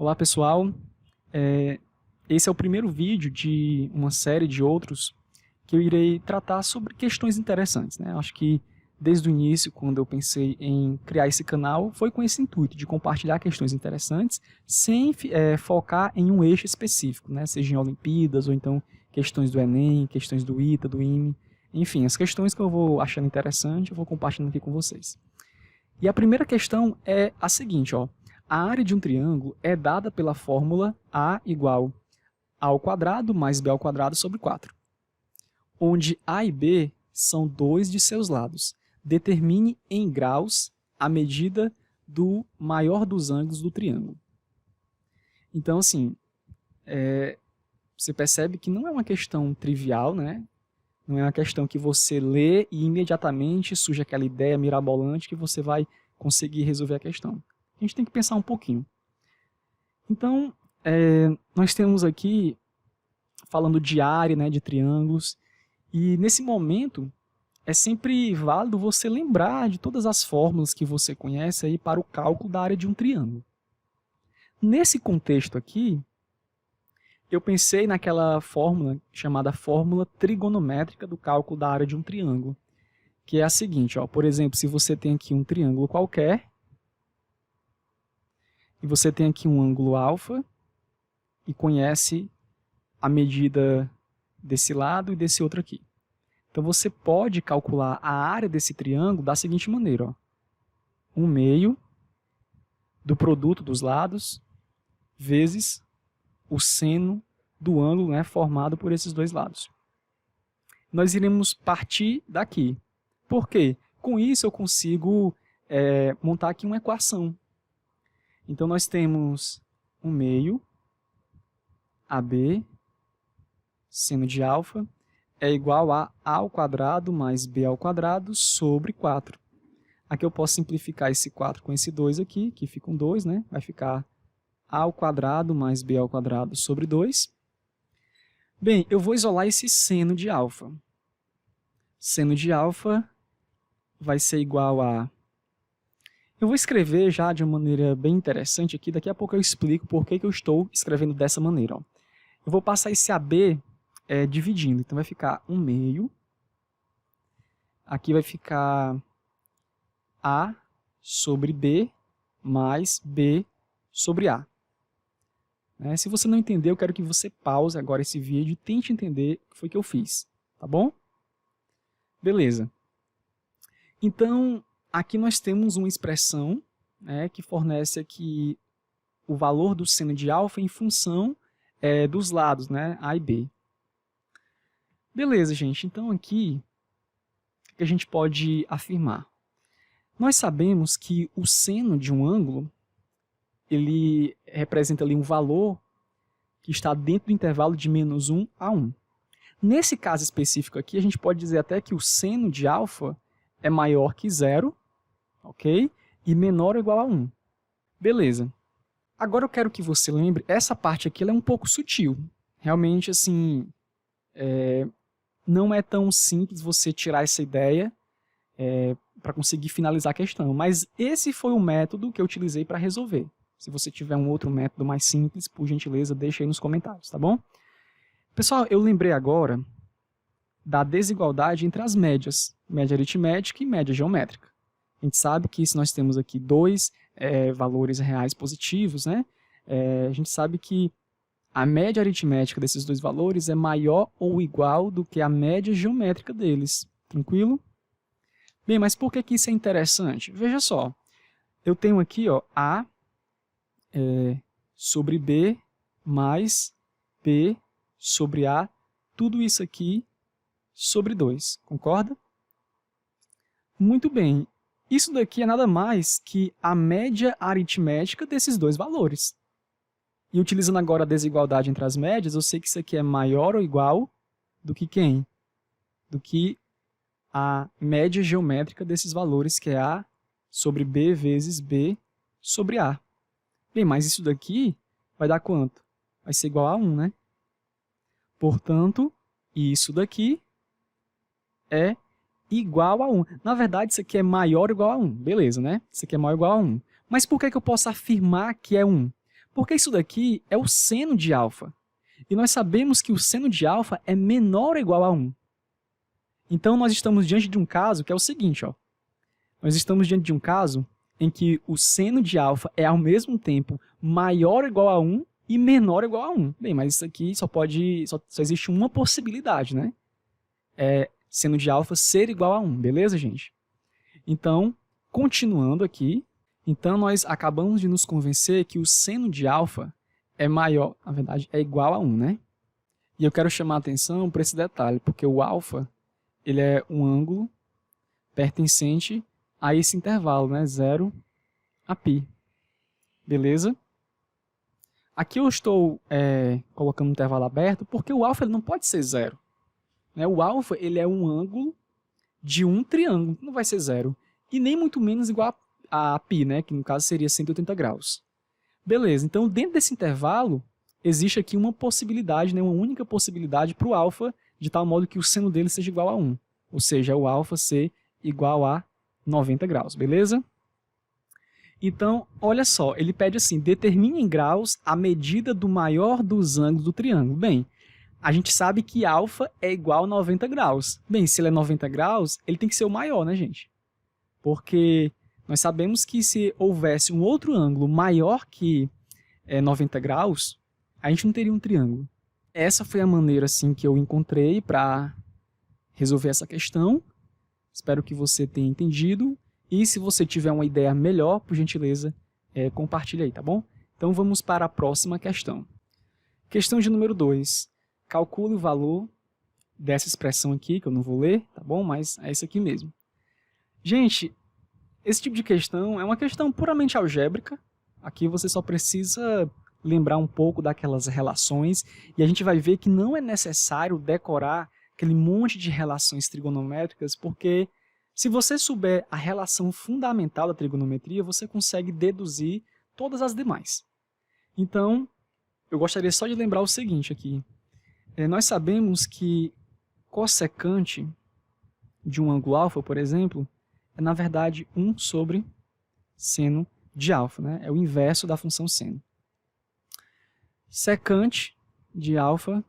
Olá pessoal, esse é o primeiro vídeo de uma série de outros que eu irei tratar sobre questões interessantes, né? Acho que desde o início, quando eu pensei em criar esse canal, foi com esse intuito de compartilhar questões interessantes sem focar em um eixo específico, né? Seja em Olimpíadas ou então questões do Enem, questões do ITA, do IME, enfim, as questões que eu vou achando interessante eu vou compartilhando aqui com vocês. E a primeira questão é a seguinte, ó. A área de um triângulo é dada pela fórmula A igual A ao quadrado mais B ao quadrado sobre 4, onde A e B são dois de seus lados. Determine em graus a medida do maior dos ângulos do triângulo. Então, assim, você percebe que não é uma questão trivial, né? Não é uma questão que você lê e imediatamente surge aquela ideia mirabolante que você vai conseguir resolver a questão. A gente tem que pensar um pouquinho. Então, nós temos aqui, falando de área, né, de triângulos, e nesse momento é sempre válido você lembrar de todas as fórmulas que você conhece aí para o cálculo da área de um triângulo. Nesse contexto aqui, eu pensei naquela fórmula chamada fórmula trigonométrica do cálculo da área de um triângulo, que é a seguinte, ó, por exemplo, se você tem aqui um triângulo qualquer, e você tem aqui um ângulo alfa, e conhece a medida desse lado e desse outro aqui. Então você pode calcular a área desse triângulo da seguinte maneira, ó, 1/2 do produto dos lados vezes o seno do ângulo, né, formado por esses dois lados. Nós iremos partir daqui. Por quê? Com isso eu consigo montar aqui uma equação. Então nós temos 1/2 AB seno de alfa é igual a A ao quadrado mais B ao quadrado sobre 4. Aqui eu posso simplificar esse 4 com esse 2 aqui, que fica um 2, né? Vai ficar A ao quadrado mais B ao quadrado sobre 2. Bem, eu vou isolar esse seno de alfa. Seno de alfa vai ser igual a... Eu vou escrever já de uma maneira bem interessante aqui, daqui a pouco eu explico por que eu estou escrevendo dessa maneira, ó. Eu vou passar esse AB dividindo, então vai ficar 1/2, aqui vai ficar A sobre B mais B sobre A. Se você não entender, eu quero que você pause agora esse vídeo e tente entender o que foi que eu fiz, tá bom? Beleza. Então, aqui nós temos uma expressão, né, que fornece aqui o valor do seno de alfa em função dos lados, né, A e B. Beleza, gente. Então aqui, o que a gente pode afirmar? Nós sabemos que o seno de um ângulo, ele representa ali um valor que está dentro do intervalo de -1 a 1. Nesse caso específico aqui, a gente pode dizer até que o seno de alfa é maior que 0, ok? E menor ou igual a 1. Beleza. Agora eu quero que você lembre, essa parte aqui ela é um pouco sutil. Realmente, assim, não é tão simples você tirar essa ideia para conseguir finalizar a questão. Mas esse foi o método que eu utilizei para resolver. Se você tiver um outro método mais simples, por gentileza, deixa aí nos comentários, tá bom? Pessoal, eu lembrei agora da desigualdade entre as médias, média aritmética e média geométrica. A gente sabe que se nós temos aqui dois valores reais positivos, né, a gente sabe que a média aritmética desses dois valores é maior ou igual do que a média geométrica deles. Tranquilo? Bem, mas por que isso é interessante? Veja só, eu tenho aqui, ó, A sobre B mais B sobre A, tudo isso aqui sobre 2, concorda? Muito bem, isso daqui é nada mais que a média aritmética desses dois valores. E utilizando agora a desigualdade entre as médias, eu sei que isso aqui é maior ou igual do que quem? Do que a média geométrica desses valores, que é A sobre B vezes B sobre A. Bem, mas isso daqui vai dar quanto? Vai ser igual a 1, né? Portanto, isso daqui é igual a 1. Na verdade, isso aqui é maior ou igual a 1. Beleza, né? Isso aqui é maior ou igual a 1. Mas por que eu posso afirmar que é 1? Porque isso daqui é o seno de alfa. E nós sabemos que o seno de alfa é menor ou igual a 1. Então, nós estamos diante de um caso que é o seguinte, ó. Nós estamos diante de um caso em que o seno de alfa é, ao mesmo tempo, maior ou igual a 1 e menor ou igual a 1. Bem, mas isso aqui só existe uma possibilidade, né? É seno de alfa ser igual a 1, beleza, gente? Então, continuando aqui, então nós acabamos de nos convencer que o seno de alfa é maior, na verdade, é igual a 1, né? E eu quero chamar a atenção para esse detalhe, porque o alfa, ele é um ângulo pertencente a esse intervalo, né? 0 a π. Beleza? Aqui eu estou colocando um intervalo aberto porque o alfa ele não pode ser 0. Né? O alfa ele é um ângulo de um triângulo, não vai ser 0. E nem muito menos igual a π, né? Que no caso seria 180 graus. Beleza, então dentro desse intervalo existe aqui uma possibilidade, né? Uma única possibilidade para o alfa, de tal modo que o seno dele seja igual a 1. Ou seja, o alfa ser igual a 90 graus, beleza? Então, olha só, ele pede assim, determine em graus a medida do maior dos ângulos do triângulo. Bem, a gente sabe que alfa é igual a 90 graus. Bem, se ele é 90 graus, ele tem que ser o maior, né, gente? Porque nós sabemos que se houvesse um outro ângulo maior que 90 graus, a gente não teria um triângulo. Essa foi a maneira assim, que eu encontrei para resolver essa questão. Espero que você tenha entendido. E se você tiver uma ideia melhor, por gentileza, compartilhe aí, tá bom? Então vamos para a próxima questão. Questão de número 2. Calcule o valor dessa expressão aqui, que eu não vou ler, tá bom? Mas é isso aqui mesmo. Gente, esse tipo de questão é uma questão puramente algébrica. Aqui você só precisa lembrar um pouco daquelas relações. E a gente vai ver que não é necessário decorar aquele monte de relações trigonométricas, porque se você souber a relação fundamental da trigonometria, você consegue deduzir todas as demais. Então, eu gostaria só de lembrar o seguinte aqui. Nós sabemos que cossecante de um ângulo alfa, por exemplo, é na verdade 1 sobre seno de alfa, né? É o inverso da função seno. Secante de alfa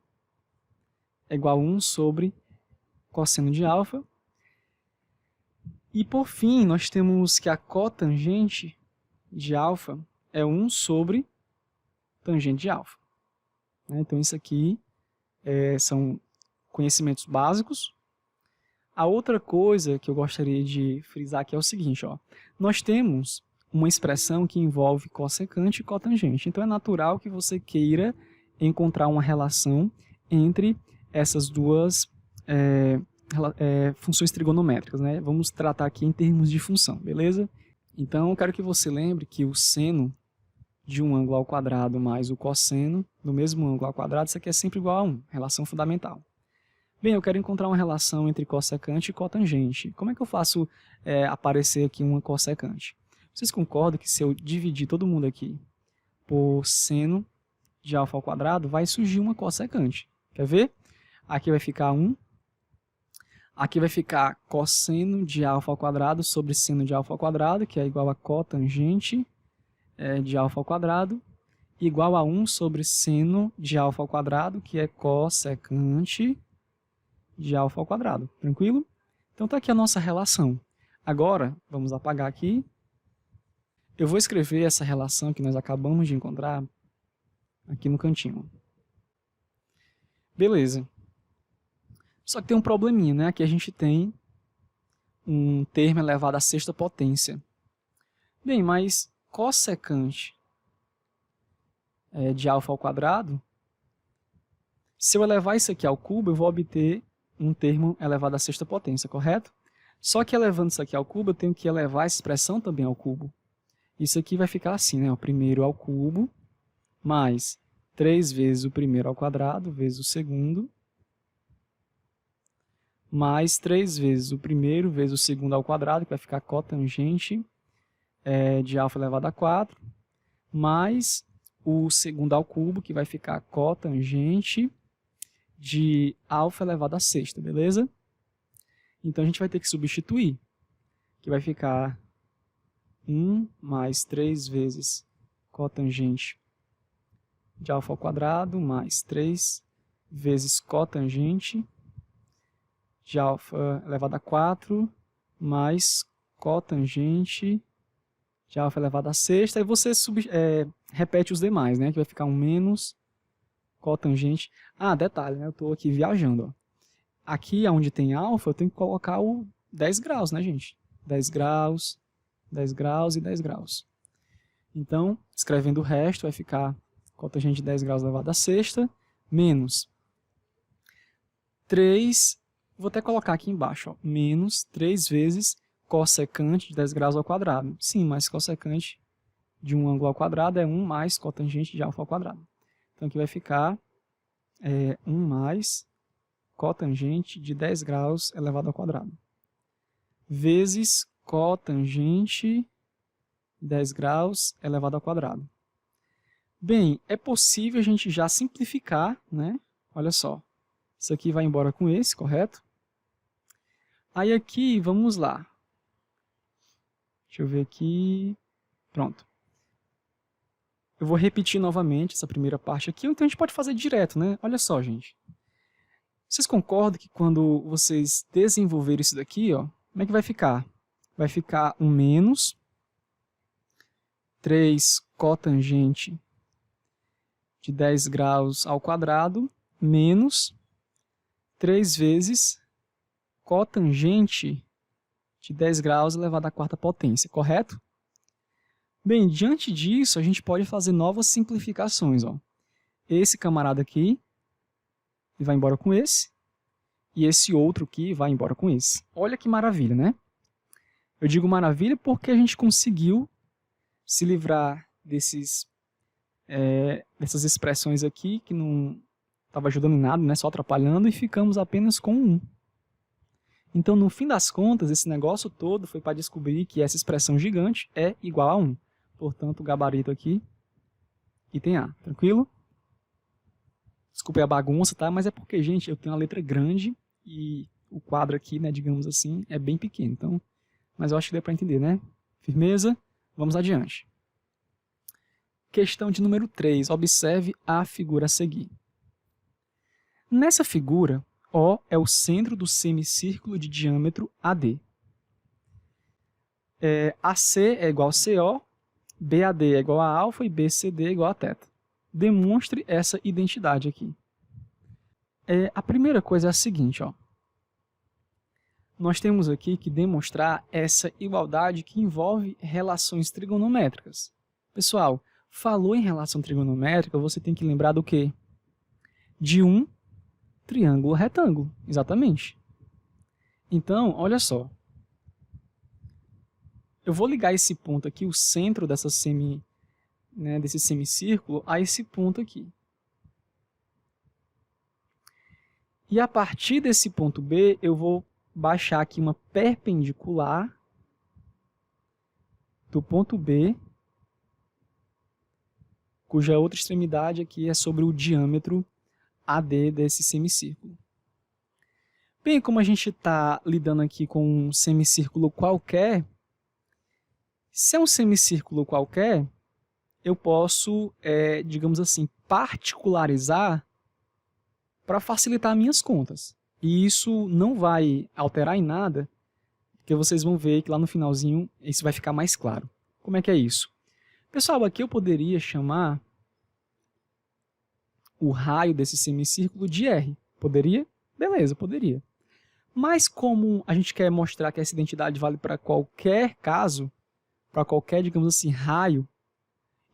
é igual a 1 sobre cosseno de alfa. E por fim, nós temos que a cotangente de alfa é 1 sobre tangente de alfa. Então isso aqui são conhecimentos básicos. A outra coisa que eu gostaria de frisar aqui é o seguinte, ó. Nós temos uma expressão que envolve cossecante e cotangente. Então é natural que você queira encontrar uma relação entre essas duas funções trigonométricas, né? Vamos tratar aqui em termos de função, beleza? Então eu quero que você lembre que o seno de um ângulo ao quadrado mais o cosseno do mesmo ângulo ao quadrado, isso aqui é sempre igual a 1, relação fundamental. Bem, eu quero encontrar uma relação entre cossecante e cotangente. Como é que eu faço aparecer aqui uma cossecante? Vocês concordam que se eu dividir todo mundo aqui por seno de alfa ao quadrado, vai surgir uma cossecante. Quer ver? Aqui vai ficar 1. Aqui vai ficar cosseno de alfa ao quadrado sobre seno de alfa ao quadrado, que é igual a cotangente de alfa ao quadrado, igual a 1 sobre seno de alfa ao quadrado, que é cossecante de alfa ao quadrado. Tranquilo? Então está aqui a nossa relação. Agora, vamos apagar aqui. Eu vou escrever essa relação que nós acabamos de encontrar aqui no cantinho. Beleza. Só que tem um probleminha, né? Aqui a gente tem um termo elevado à sexta potência. Bem, mas cossecante de alfa ao quadrado, se eu elevar isso aqui ao cubo, eu vou obter um termo elevado à sexta potência, correto? Só que elevando isso aqui ao cubo, eu tenho que elevar essa expressão também ao cubo. Isso aqui vai ficar assim, né? O primeiro ao cubo, mais 3 vezes o primeiro ao quadrado, vezes o segundo, mais 3 vezes o primeiro, vezes o segundo ao quadrado, que vai ficar cotangente de alfa elevado a 4, mais o segundo ao cubo, que vai ficar cotangente de alfa elevado a sexta, beleza? Então a gente vai ter que substituir, que vai ficar 1 mais 3 vezes cotangente de alfa ao quadrado mais 3 vezes cotangente de alfa elevado a 4 mais cotangente de alfa elevado a sexta, e você repete os demais, né? Que vai ficar um menos cotangente. Ah, detalhe, né? Eu estou aqui viajando. Ó. Aqui, onde tem alfa, eu tenho que colocar o 10 graus, né, gente? 10 graus, 10 graus e 10 graus. Então, escrevendo o resto, vai ficar cotangente de 10 graus elevado a sexta, menos 3, vou até colocar aqui embaixo, ó, menos 3 vezes cossecante de 10 graus ao quadrado. Sim, mas cossecante de um ângulo ao quadrado é 1 mais cotangente de alfa ao quadrado. Então aqui vai ficar 1 mais cotangente de 10 graus elevado ao quadrado. Vezes cotangente 10 graus elevado ao quadrado. Bem, é possível a gente já simplificar, né? Olha só, isso aqui vai embora com esse, correto? Aí aqui, vamos lá. Deixa eu ver aqui. Pronto. Eu vou repetir novamente essa primeira parte aqui, então a gente pode fazer direto, né? Olha só, gente. Vocês concordam que quando vocês desenvolverem isso daqui, ó, como é que vai ficar? Vai ficar um menos 3 cotangente de 10 graus ao quadrado menos 3 vezes cotangente de 10 graus elevado à quarta potência, correto? Bem, diante disso, a gente pode fazer novas simplificações. Ó. Esse camarada aqui vai embora com esse, e esse outro aqui vai embora com esse. Olha que maravilha, né? Eu digo maravilha porque a gente conseguiu se livrar dessas expressões aqui que não estava ajudando em nada, né? Só atrapalhando, e ficamos apenas com 1. Então, no fim das contas, esse negócio todo foi para descobrir que essa expressão gigante é igual a 1. Portanto, o gabarito aqui, item A. Tranquilo? Desculpe a bagunça, tá? Mas é porque, gente, eu tenho uma letra grande e o quadro aqui, né, digamos assim, é bem pequeno. Então, mas eu acho que deu para entender, né? Firmeza? Vamos adiante. Questão de número 3. Observe a figura a seguir. Nessa figura, O é o centro do semicírculo de diâmetro AD. AC é igual a CO, BAD é igual a alfa e BCD é igual a θ. Demonstre essa identidade aqui. A primeira coisa é a seguinte, ó. Nós temos aqui que demonstrar essa igualdade que envolve relações trigonométricas. Pessoal, falou em relação trigonométrica, você tem que lembrar do quê? De um triângulo retângulo, exatamente. Então, olha só. Eu vou ligar esse ponto aqui, o centro dessa desse semicírculo, a esse ponto aqui. E a partir desse ponto B, eu vou baixar aqui uma perpendicular do ponto B, cuja outra extremidade aqui é sobre o diâmetro AD desse semicírculo. Bem, como a gente está lidando aqui com um semicírculo qualquer, se é um semicírculo qualquer, eu posso, digamos assim, particularizar para facilitar minhas contas. E isso não vai alterar em nada, porque vocês vão ver que lá no finalzinho isso vai ficar mais claro. Como é que é isso? Pessoal, aqui eu poderia chamar o raio desse semicírculo de R. Poderia? Beleza, poderia. Mas como a gente quer mostrar que essa identidade vale para qualquer caso, para qualquer, digamos assim, raio,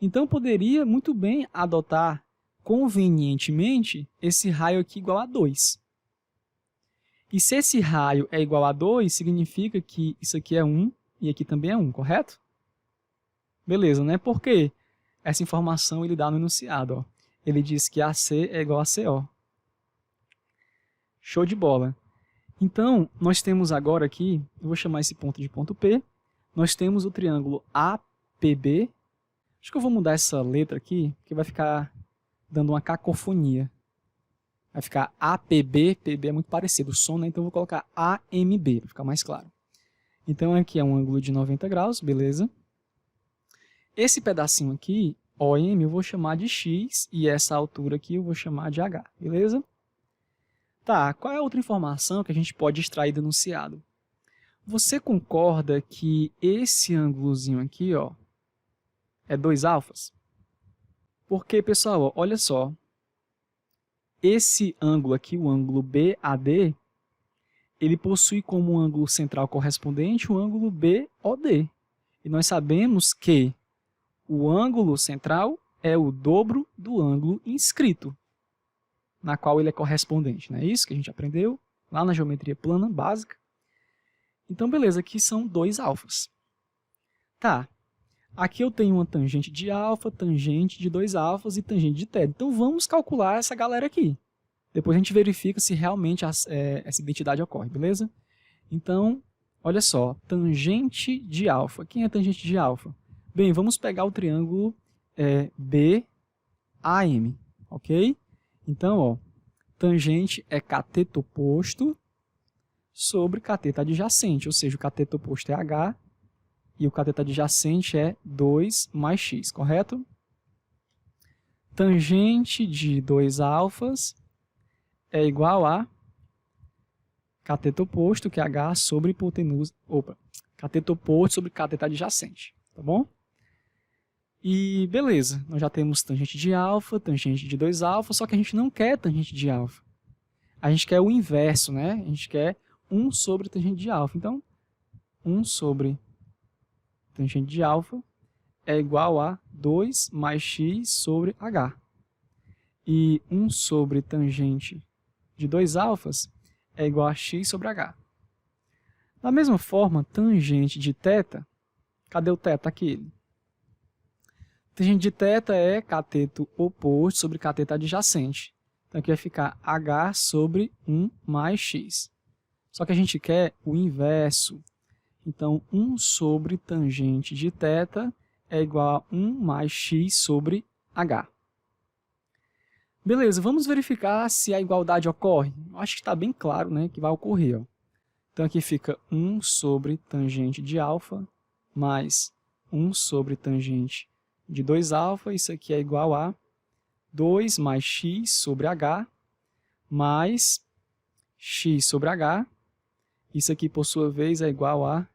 então eu poderia muito bem adotar convenientemente esse raio aqui igual a 2. E se esse raio é igual a 2, significa que isso aqui é 1 e aqui também é 1, correto? Beleza, né? Porque essa informação ele dá no enunciado, ó. Ele diz que AC é igual a CO. Show de bola. Então, nós temos agora aqui, eu vou chamar esse ponto de ponto P, nós temos o triângulo APB. Acho que eu vou mudar essa letra aqui, porque vai ficar dando uma cacofonia. Vai ficar APB, PB é muito parecido, o som, né? Então eu vou colocar AMB, para ficar mais claro. Então aqui é um ângulo de 90 graus, beleza? Esse pedacinho aqui OM eu vou chamar de x e essa altura aqui eu vou chamar de h, beleza? Tá, qual é a outra informação que a gente pode extrair do enunciado? Você concorda que esse ângulozinho aqui, ó, é 2 alfas? Porque, pessoal, ó, olha só, esse ângulo aqui, o ângulo BAD, ele possui como ângulo central correspondente o ângulo BOD. E nós sabemos que o ângulo central é o dobro do ângulo inscrito, na qual ele é correspondente. Não é isso que a gente aprendeu lá na geometria plana básica? Então, beleza, aqui são 2 alfas. Tá, aqui eu tenho uma tangente de alfa, tangente de 2 alfas e tangente de θ. Então, vamos calcular essa galera aqui. Depois a gente verifica se realmente essa identidade ocorre, beleza? Então, olha só, tangente de alfa. Quem é tangente de alfa? Bem, vamos pegar o triângulo BAM, ok? Então, ó, tangente é cateto oposto sobre cateto adjacente, ou seja, o cateto oposto é H e o cateto adjacente é 2 mais x, correto? Tangente de 2 alfas é igual a cateto oposto, que é H, sobre hipotenusa, cateto oposto sobre cateto adjacente, tá bom? E beleza, nós já temos tangente de alfa, tangente de 2 alfa, só que a gente não quer tangente de alfa. A gente quer o inverso, né? A gente quer 1 sobre tangente de alfa. Então, 1 sobre tangente de alfa é igual a 2 mais x sobre h. E 1 sobre tangente de 2 alfas é igual a x sobre h. Da mesma forma, tangente de θ, cadê o θ aqui? Tangente de θ é cateto oposto sobre cateto adjacente. Então aqui vai ficar h sobre 1 mais x. Só que a gente quer o inverso. Então 1 sobre tangente de θ é igual a 1 mais x sobre h. Beleza, vamos verificar se a igualdade ocorre. Acho que está bem claro, né, que vai ocorrer. Ó. Então aqui fica 1 sobre tangente de alfa mais 1 sobre tangente de 2 alfa. Isso aqui é igual a 2 mais x sobre h mais x sobre h. Isso aqui, por sua vez, é igual a...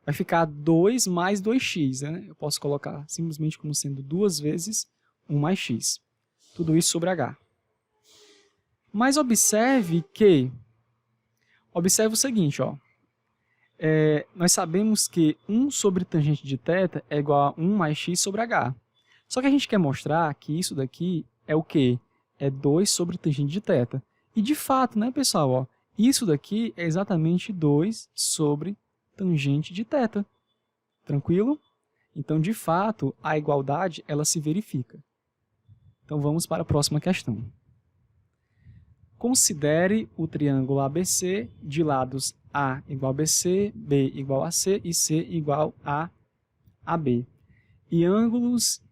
vai ficar 2 mais 2x. Né? Eu posso colocar simplesmente como sendo 2 vezes 1 mais x. Tudo isso sobre h. Mas observe que... Observe o seguinte, ó. Nós sabemos que 1 sobre tangente de θ é igual a 1 mais x sobre h. Só que a gente quer mostrar que isso daqui é o quê? É 2 sobre tangente de θ. E de fato, né, pessoal? Ó, isso daqui é exatamente 2 sobre tangente de θ. Tranquilo? Então, de fato, a igualdade ela se verifica. Então, vamos para a próxima questão. Considere o triângulo ABC de lados A igual a BC, B igual a C e C igual a AB. E ângulos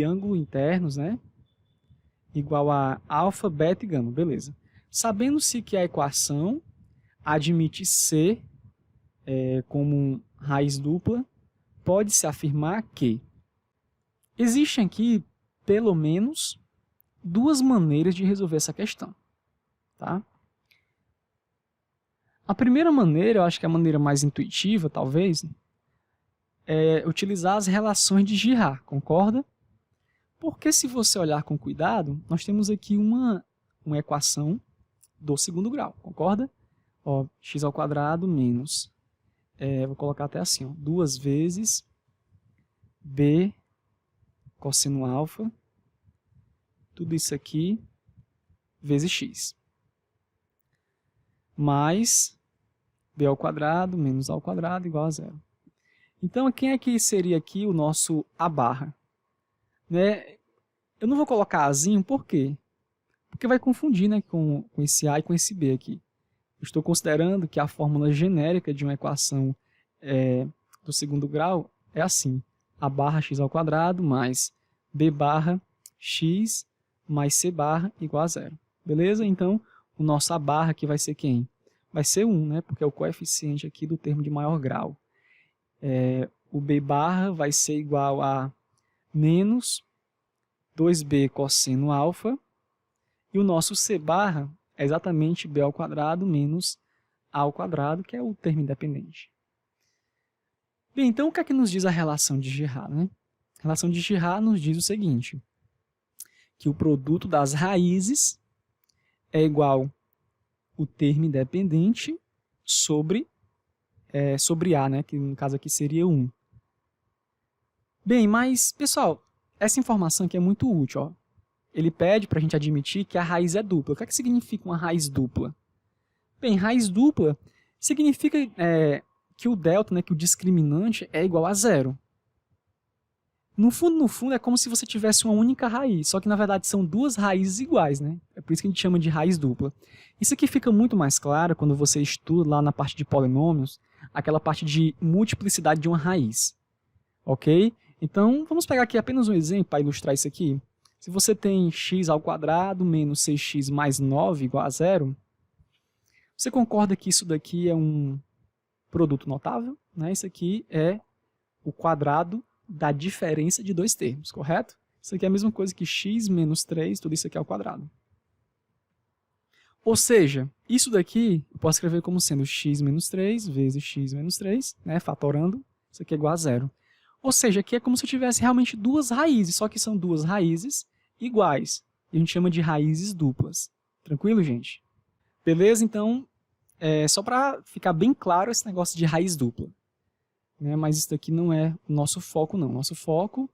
ângulo internos, né, igual a alfa, beta e gama. Beleza. Sabendo-se que a equação admite C como raiz dupla, pode-se afirmar que existem aqui, pelo menos, 2 maneiras de resolver essa questão. Tá? A primeira maneira, eu acho que é a maneira mais intuitiva, talvez, é utilizar as relações de Girard, concorda? Porque se você olhar com cuidado, nós temos aqui uma equação do segundo grau, concorda? Ó, x ao quadrado menos, vou colocar até assim, ó, 2 vezes b cosseno alfa, tudo isso aqui, vezes x. Mais b ao quadrado menos a ao quadrado igual a 0. Então, quem é que seria aqui o nosso a barra? Né? Eu não vou colocar azinho, por quê? Porque vai confundir, né, com esse a e com esse b aqui. Eu estou considerando que a fórmula genérica de uma equação do segundo grau é assim. A barra x ao quadrado mais b barra x mais c barra igual a 0. Beleza? Então, o nosso a barra aqui vai ser quem? Vai ser 1, né? Porque é o coeficiente aqui do termo de maior grau. O b barra vai ser igual a menos 2b cosseno alfa, e o nosso c barra é exatamente b ao quadrado menos a ao quadrado, que é o termo independente. Bem, então o que é que nos diz a relação de Girard, né? A relação de Girard nos diz o seguinte, que o produto das raízes é igual o termo independente sobre A, né? Que no caso aqui seria 1. Bem, mas, pessoal, essa informação aqui é muito útil. Ó. Ele pede para a gente admitir que a raiz é dupla. O que é que significa uma raiz dupla? Bem, raiz dupla significa que o delta, né, que o discriminante é igual a zero. No fundo, é como se você tivesse uma única raiz, só que na verdade são duas raízes iguais, né? É por isso que a gente chama de raiz dupla. Isso aqui fica muito mais claro quando você estuda lá na parte de polinômios, aquela parte de multiplicidade de uma raiz. Ok? Então, vamos pegar aqui apenas um exemplo para ilustrar isso aqui. Se você tem x ao quadrado menos 6x mais 9 igual a zero, você concorda que isso daqui é um produto notável? Né? Isso aqui é o quadrado da diferença de dois termos, correto? Isso aqui é a mesma coisa que x menos 3, tudo isso aqui ao quadrado. Ou seja, isso daqui eu posso escrever como sendo x menos 3 vezes x menos 3, né, fatorando, isso aqui é igual a zero. Ou seja, aqui é como se eu tivesse realmente duas raízes, só que são duas raízes iguais. E a gente chama de raízes duplas. Tranquilo, gente? Beleza? Então, só para ficar bem claro esse negócio de raiz dupla. Né? Mas isso daqui não é o nosso foco, não. Nosso foco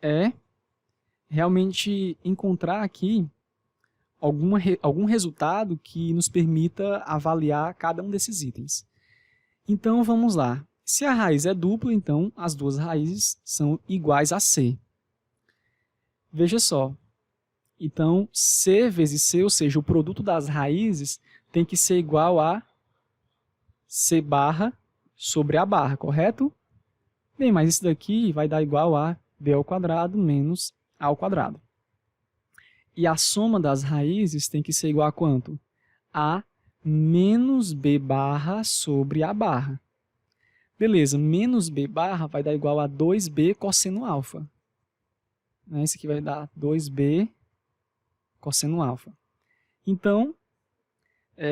é realmente encontrar aqui algum resultado que nos permita avaliar cada um desses itens. Então, vamos lá. Se a raiz é dupla, então as duas raízes são iguais a C. Veja só. Então, C vezes C, ou seja, o produto das raízes tem que ser igual a C barra sobre A barra, correto? Bem, mas isso daqui vai dar igual a B ao quadrado menos A ao quadrado. E a soma das raízes tem que ser igual a quanto? A menos B barra sobre A barra. Beleza, menos B barra vai dar igual a 2B cosseno alfa. Isso aqui vai dar 2B cosseno alfa. Então,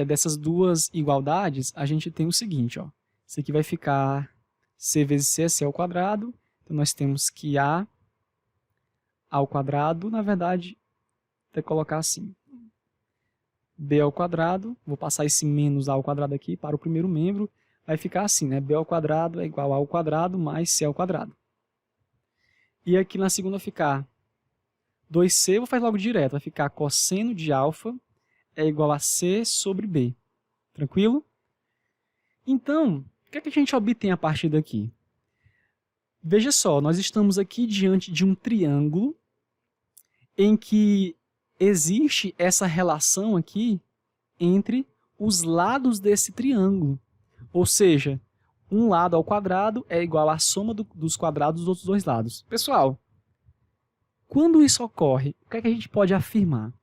dessas duas igualdades, a gente tem o seguinte, ó. Isso aqui vai ficar C vezes C é C ao quadrado. Então, nós temos que A ao quadrado, na verdade, até colocar assim. B ao quadrado, vou passar esse menos A ao quadrado aqui para o primeiro membro. Vai ficar assim, né? B ao quadrado é igual a ao quadrado mais C ao quadrado. E aqui na segunda vai ficar 2C, vou fazer logo direto, vai ficar cosseno de alfa é igual a C sobre B. Tranquilo? Então, o que é que a gente obtém a partir daqui? Veja só, nós estamos aqui diante de um triângulo em que existe essa relação aqui entre os lados desse triângulo. Ou seja, um lado ao quadrado é igual à soma dos quadrados dos outros dois lados. Pessoal, quando isso ocorre, o que é que a gente pode afirmar?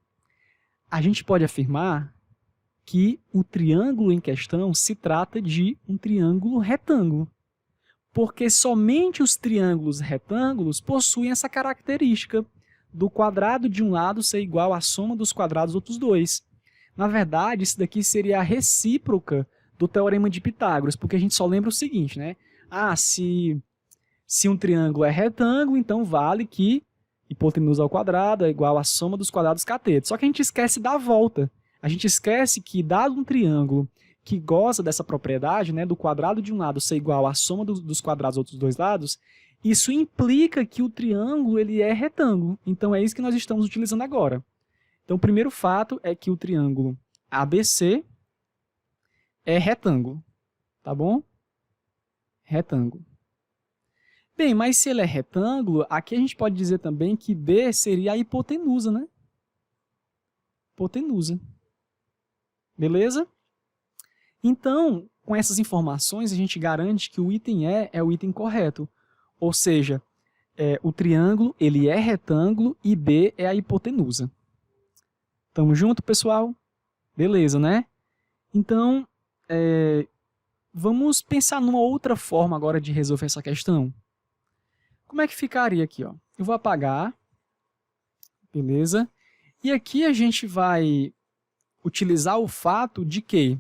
A gente pode afirmar que o triângulo em questão se trata de um triângulo retângulo. Porque somente os triângulos retângulos possuem essa característica do quadrado de um lado ser igual à soma dos quadrados dos outros dois. Na verdade, isso daqui seria a recíproca do teorema de Pitágoras, porque a gente só lembra o seguinte, né? Se um triângulo é retângulo, então vale que hipotenusa ao quadrado é igual à soma dos quadrados catetos. Só que a gente esquece da volta. A gente esquece que, dado um triângulo que goza dessa propriedade, né, do quadrado de um lado ser igual à soma dos quadrados dos outros dois lados, isso implica que o triângulo ele é retângulo. Então é isso que nós estamos utilizando agora. Então o primeiro fato é que o triângulo ABC é retângulo, tá bom? Retângulo. Bem, mas se ele é retângulo, aqui a gente pode dizer também que B seria a hipotenusa, né? Hipotenusa. Beleza? Então, com essas informações, a gente garante que o item E é o item correto. Ou seja, o triângulo ele é retângulo e B é a hipotenusa. Tamo junto, pessoal? Beleza, né? Então, vamos pensar numa outra forma agora de resolver essa questão. Como é que ficaria aqui? Ó? Eu vou apagar, beleza? E aqui a gente vai utilizar o fato de que,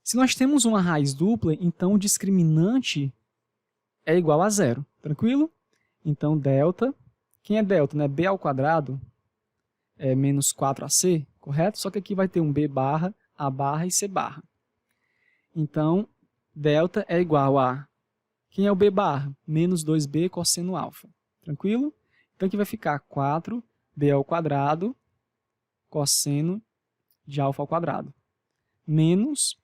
se nós temos uma raiz dupla, então o discriminante é igual a zero, tranquilo? Então, delta, quem é delta? Né? B ao quadrado é menos 4ac, correto? Só que aqui vai ter um b barra, a barra e c barra. Então, delta é igual a, quem é o b barra? Menos 2b cosseno alfa, tranquilo? Então, aqui vai ficar 4b ao quadrado cosseno de alfa ao quadrado, menos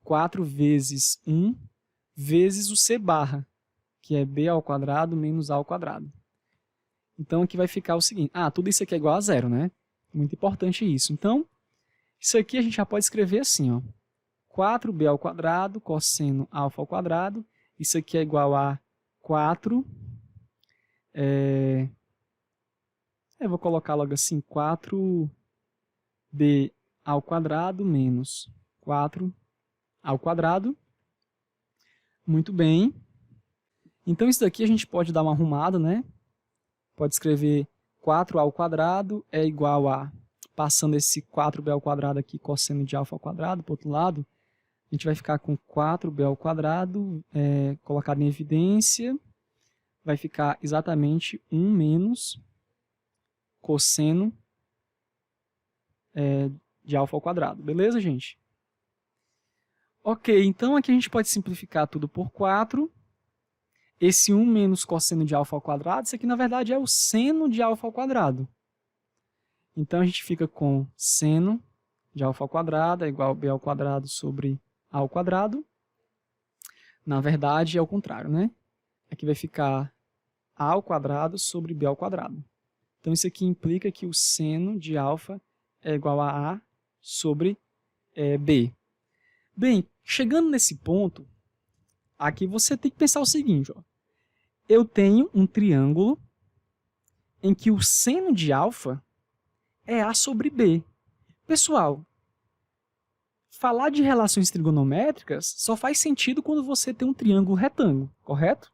4 vezes 1 vezes o c barra, que é b ao quadrado menos a ao quadrado. Então, aqui vai ficar o seguinte, tudo isso aqui é igual a zero, né? Muito importante isso. Então, isso aqui a gente já pode escrever assim, ó, 4b ao quadrado cosseno alfa ao quadrado, isso aqui é igual a 4, eu vou colocar logo assim, 4b ao quadrado menos 4 ao quadrado. Muito bem. Então, isso daqui a gente pode dar uma arrumada, né? Pode escrever 4 ao quadrado é igual a, passando esse 4b ao quadrado aqui, cosseno de alfa ao quadrado, para o outro lado, a gente vai ficar com 4b ao quadrado, colocado em evidência, vai ficar exatamente 1 menos cosseno de alfa ao quadrado. Beleza, gente? Ok, então aqui a gente pode simplificar tudo por 4. Esse 1 menos cosseno de alfa ao quadrado, isso aqui na verdade é o seno de alfa ao quadrado. Então a gente fica com seno de alfa ao quadrado é igual a b ao quadrado sobre a ao quadrado. Na verdade é o contrário, né? Aqui vai ficar a ao quadrado sobre b ao quadrado. Então isso aqui implica que o seno de alfa é igual a sobre b. Bem, chegando nesse ponto, aqui você tem que pensar o seguinte, ó. Eu tenho um triângulo em que o seno de alfa é a sobre b. Pessoal, falar de relações trigonométricas só faz sentido quando você tem um triângulo retângulo, correto?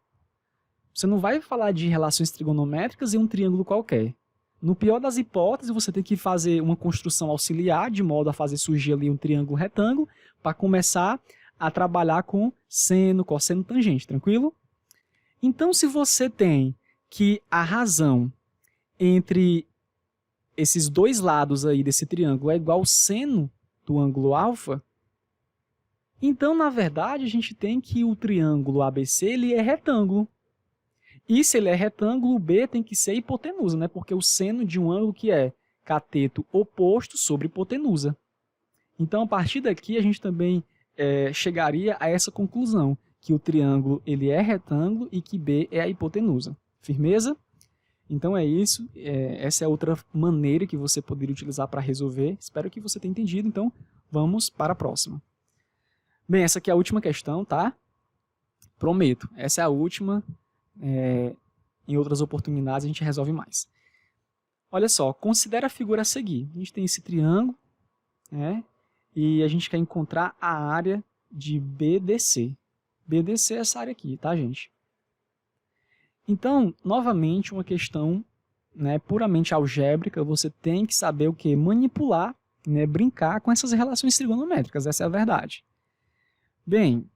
Você não vai falar de relações trigonométricas em um triângulo qualquer. No pior das hipóteses, você tem que fazer uma construção auxiliar, de modo a fazer surgir ali um triângulo retângulo, para começar a trabalhar com seno, cosseno, tangente, tranquilo? Então, se você tem que a razão entre esses dois lados aí desse triângulo é igual ao seno do ângulo alfa, então, na verdade, a gente tem que o triângulo ABC ele é retângulo. E se ele é retângulo, o B tem que ser hipotenusa, né? Porque o seno de um ângulo que é cateto oposto sobre hipotenusa. Então, a partir daqui, a gente também chegaria a essa conclusão, que o triângulo ele é retângulo e que B é a hipotenusa. Firmeza? Então é isso. Essa é outra maneira que você poderia utilizar para resolver. Espero que você tenha entendido. Então, vamos para a próxima. Bem, essa aqui é a última questão, tá? Prometo. Essa é a última. Em outras oportunidades a gente resolve mais. Olha só, considera a figura a seguir. A gente tem esse triângulo, né? E a gente quer encontrar a área de BDC. BDC é essa área aqui, tá, gente? Então, novamente, uma questão, né, puramente algébrica, você tem que saber o que? Manipular, né, brincar com essas relações trigonométricas, essa é a verdade. Bem,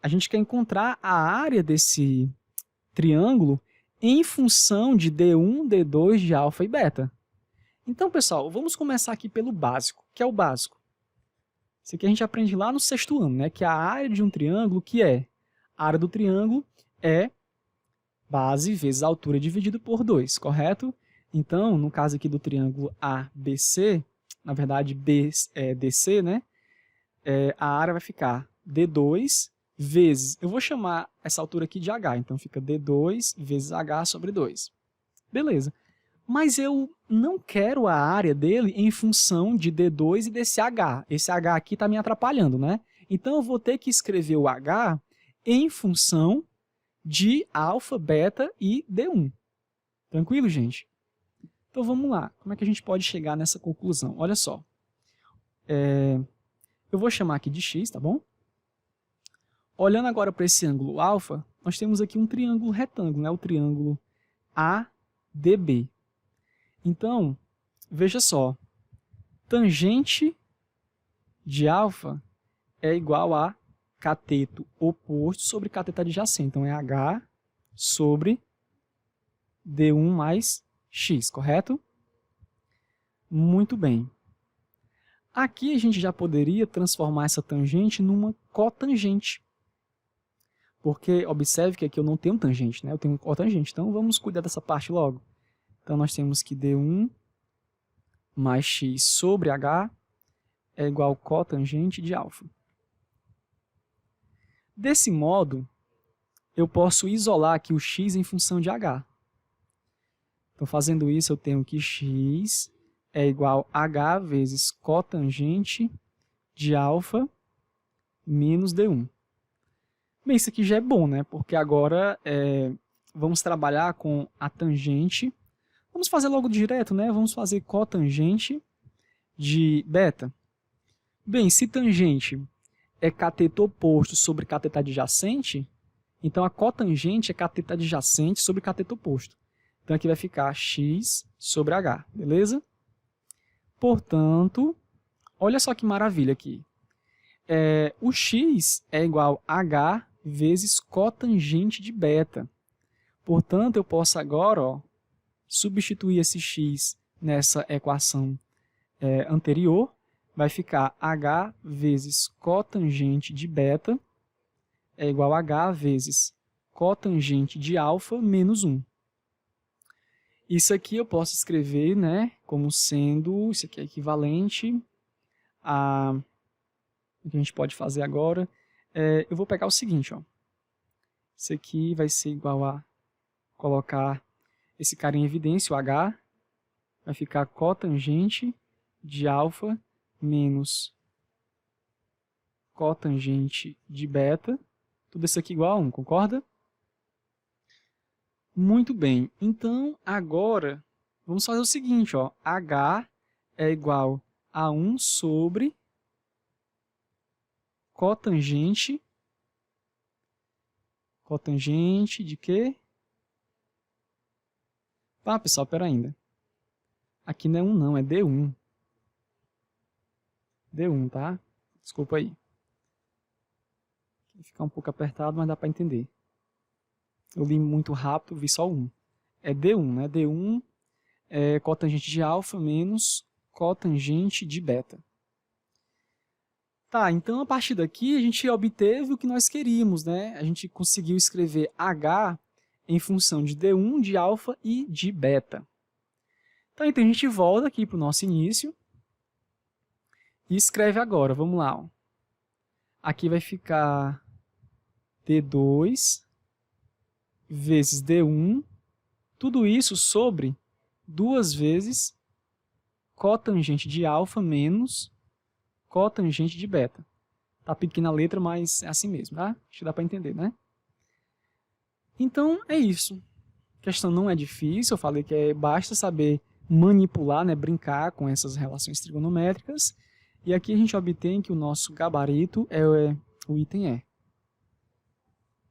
a gente quer encontrar a área desse triângulo em função de D1, D2, de alfa e beta. Então, pessoal, vamos começar aqui pelo básico. O que é o básico? Isso aqui a gente aprende lá no 6º ano, né? Que é a área de um triângulo, que é a área do triângulo é base vezes a altura dividido por 2, correto? Então, no caso aqui do triângulo ABC, na verdade DC, né? A área vai ficar D2 vezes, eu vou chamar essa altura aqui de H, então fica D2 vezes H sobre 2. Beleza. Mas eu não quero a área dele em função de D2 e desse H. Esse H aqui está me atrapalhando, né? Então, eu vou ter que escrever o H em função de alfa, beta e D1. Tranquilo, gente? Então, vamos lá. Como é que a gente pode chegar nessa conclusão? Olha só. Eu vou chamar aqui de x, tá bom? Olhando agora para esse ângulo alfa, nós temos aqui um triângulo retângulo, né? O triângulo ADB. Então, veja só, tangente de alfa é igual a cateto oposto sobre cateto adjacente. Então, é H sobre D1 mais X, correto? Muito bem. Aqui a gente já poderia transformar essa tangente numa cotangente. Porque, observe que aqui eu não tenho tangente, né? Eu tenho cotangente. Então, vamos cuidar dessa parte logo. Então, nós temos que D1 mais X sobre H é igual a cotangente de alfa. Desse modo, eu posso isolar aqui o X em função de H. Então, fazendo isso, eu tenho que X é igual a H vezes cotangente de alfa menos D1. Bem, isso aqui já é bom, né? Porque agora vamos trabalhar com a tangente. Vamos fazer logo direto, né? Vamos fazer cotangente de beta. Bem, se tangente é cateto oposto sobre cateto adjacente, então a cotangente é cateto adjacente sobre cateto oposto. Então aqui vai ficar X sobre H, beleza? Portanto, olha só que maravilha aqui. O X é igual a H vezes cotangente de beta. Portanto, eu posso agora substituir esse X nessa equação anterior. Vai ficar H vezes cotangente de beta é igual a H vezes cotangente de alfa menos 1. Isso aqui eu posso escrever, né, como sendo, isso aqui é equivalente a... O que a gente pode fazer agora? Eu vou pegar o seguinte, ó. Isso aqui vai ser igual a colocar esse cara em evidência, o H, vai ficar cotangente de alfa menos cotangente de beta. Tudo isso aqui igual a 1, concorda? Muito bem. Então, agora, vamos fazer o seguinte, ó. H é igual a 1 sobre cotangente de quê? Ah, pessoal, pera ainda. Aqui não é 1 não, é D1. D1, tá? Desculpa aí. Vai ficar um pouco apertado, mas dá para entender. Eu li muito rápido, vi só 1. É D1, né? D1 é cotangente de alfa menos cotangente de beta. Tá, então a partir daqui a gente obteve o que nós queríamos, né? A gente conseguiu escrever H em função de D1, de alfa e de beta. Então a gente volta aqui para o nosso início e escreve agora. Vamos lá. Ó. Aqui vai ficar D2 vezes D1, tudo isso sobre 2 vezes cotangente de alfa menos cotangente de beta. Tá pequena a letra, mas é assim mesmo, tá? Acho que dá para entender, né? Então, é isso. A questão não é difícil, eu falei que basta saber manipular, né, brincar com essas relações trigonométricas. E aqui a gente obtém que o nosso gabarito é o item E.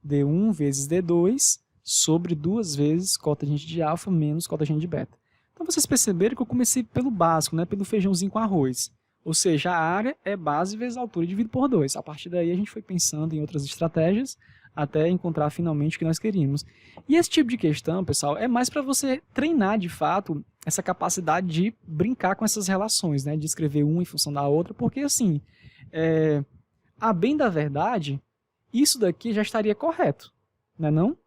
D1 vezes D2 sobre 2 vezes cotangente de alfa menos cotangente de beta. Então vocês perceberam que eu comecei pelo básico, né, pelo feijãozinho com arroz. Ou seja, a área é base vezes altura dividido por 2. A partir daí a gente foi pensando em outras estratégias até encontrar finalmente o que nós queríamos. E esse tipo de questão, pessoal, é mais para você treinar de fato essa capacidade de brincar com essas relações, né, de escrever uma em função da outra, porque assim, a bem da verdade, isso daqui já estaria correto, não é não?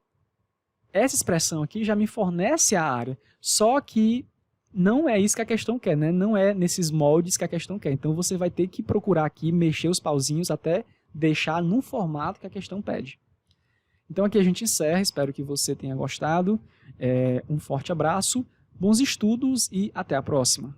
Essa expressão aqui já me fornece a área, só que não é isso que a questão quer, né? Não é nesses moldes que a questão quer. Então você vai ter que procurar aqui, mexer os pauzinhos até deixar no formato que a questão pede. Então aqui a gente encerra, espero que você tenha gostado. Um forte abraço, bons estudos e até a próxima.